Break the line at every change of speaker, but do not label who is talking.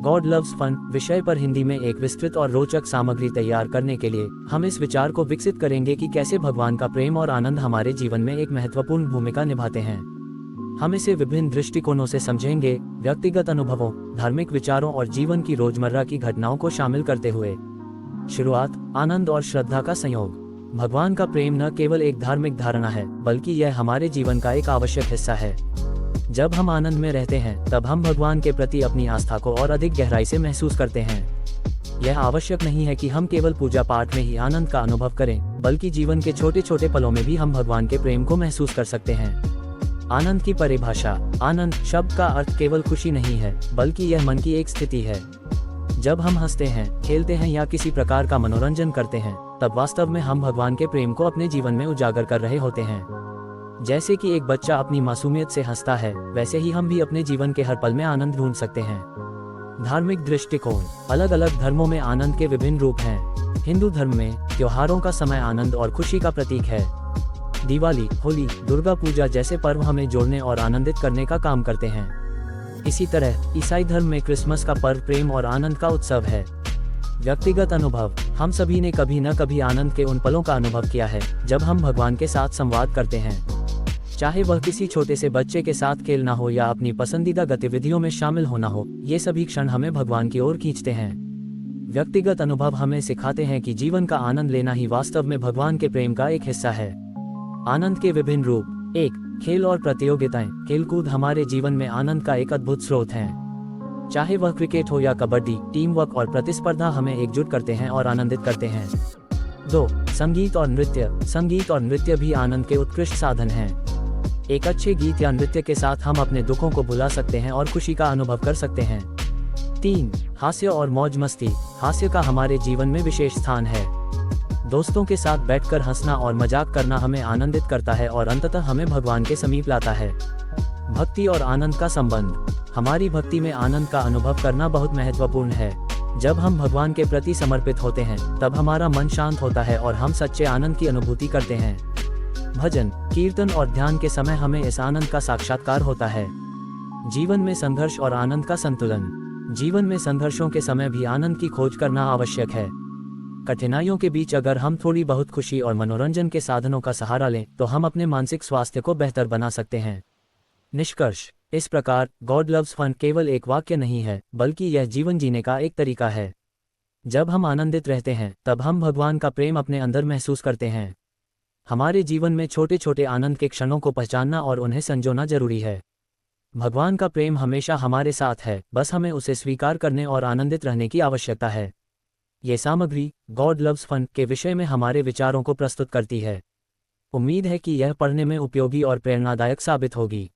God loves fun विषय पर हिंदी में एक विस्तृत और रोचक सामग्री तैयार करने के लिए हम इस विचार को विकसित करेंगे कि कैसे भगवान का प्रेम और आनंद हमारे जीवन में एक महत्वपूर्ण भूमिका निभाते हैं। हम इसे विभिन्न दृष्टिकोणों से समझेंगे, व्यक्तिगत अनुभवों, धार्मिक विचारों और जीवन की रोजमर्रा की घटनाओं को शामिल करते हुए। शुरुआत, आनंद और श्रद्धा का संयोग। भगवान का प्रेम न केवल एक धार्मिक धारणा है, बल्कि यह हमारे जीवन का एक आवश्यक हिस्सा है। जब हम आनंद में रहते हैं, तब हम भगवान के प्रति अपनी आस्था को और अधिक गहराई से महसूस करते हैं। यह आवश्यक नहीं है कि हम केवल पूजा पाठ में ही आनंद का अनुभव करें, बल्कि जीवन के छोटे छोटे पलों में भी हम भगवान के प्रेम को महसूस कर सकते हैं। आनंद की परिभाषा। आनंद शब्द का अर्थ केवल खुशी नहीं है, बल्कि यह मन की एक स्थिति है। जब हम हंसते हैं, खेलते हैं या किसी प्रकार का मनोरंजन करते हैं, तब वास्तव में हम भगवान के प्रेम को अपने जीवन में उजागर कर रहे होते हैं। जैसे कि एक बच्चा अपनी मासूमियत से हंसता है, वैसे ही हम भी अपने जीवन के हर पल में आनंद ढूंढ सकते हैं। धार्मिक दृष्टिकोण। अलग अलग धर्मों में आनंद के विभिन्न रूप हैं। हिंदू धर्म में त्योहारों का समय आनंद और खुशी का प्रतीक है। दिवाली, होली, दुर्गा पूजा जैसे पर्व हमें जोड़ने और आनंदित करने का काम करते हैं। इसी तरह ईसाई धर्म में क्रिसमस का पर्व प्रेम और आनंद का उत्सव है। व्यक्तिगत अनुभव। हम सभी ने कभी न कभी आनंद के उन पलों का अनुभव किया है जब हम भगवान के साथ संवाद करते हैं। चाहे वह किसी छोटे से बच्चे के साथ खेलना हो या अपनी पसंदीदा गतिविधियों में शामिल होना हो, ये सभी क्षण हमें भगवान की ओर खींचते हैं। व्यक्तिगत अनुभव हमें सिखाते हैं कि जीवन का आनंद लेना ही वास्तव में भगवान के प्रेम का एक हिस्सा है। आनंद के विभिन्न रूप। 1. खेल और प्रतियोगिताएं। खेलकूद हमारे जीवन में आनंद का एक अद्भुत स्रोत है। चाहे वह क्रिकेट हो या कबड्डी, टीम वर्क और प्रतिस्पर्धा हमें एकजुट करते हैं और आनंदित करते हैं। 2. संगीत और नृत्य। संगीत और नृत्य भी आनंद के उत्कृष्ट साधन हैं। एक अच्छे गीत या नृत्य के साथ हम अपने दुखों को भुला सकते हैं और खुशी का अनुभव कर सकते हैं। 3. हास्य और मौज मस्ती। हास्य का हमारे जीवन में विशेष स्थान है। दोस्तों के साथ बैठकर हंसना और मजाक करना हमें आनंदित करता है और अंततः हमें भगवान के समीप लाता है। भक्ति और आनंद का संबंध। हमारी भक्ति में आनंद का अनुभव करना बहुत महत्वपूर्ण है। जब हम भगवान के प्रति समर्पित होते हैं, तब हमारा मन शांत होता है और हम सच्चे आनंद की अनुभूति करते हैं। भजन, कीर्तन और ध्यान के समय हमें इस आनंद का साक्षात्कार होता है। जीवन में संघर्ष और आनंद का संतुलन। जीवन में संघर्षों के समय भी आनंद की खोज करना आवश्यक है। कठिनाइयों के बीच अगर हम थोड़ी बहुत खुशी और मनोरंजन के साधनों का सहारा लें, तो हम अपने मानसिक स्वास्थ्य को बेहतर बना सकते हैं। निष्कर्ष। इस प्रकार गॉड लव्स फन केवल एक वाक्य नहीं है, बल्कि यह जीवन जीने का एक तरीका है। जब हम आनंदित रहते हैं, तब हम भगवान का प्रेम अपने अंदर महसूस करते हैं। हमारे जीवन में छोटे छोटे आनंद के क्षणों को पहचानना और उन्हें संजोना जरूरी है। भगवान का प्रेम हमेशा हमारे साथ है, बस हमें उसे स्वीकार करने और आनंदित रहने की आवश्यकता है। ये सामग्री गॉड लव्स फन के विषय में हमारे विचारों को प्रस्तुत करती है। उम्मीद है कि यह पढ़ने में उपयोगी और प्रेरणादायक साबित होगी।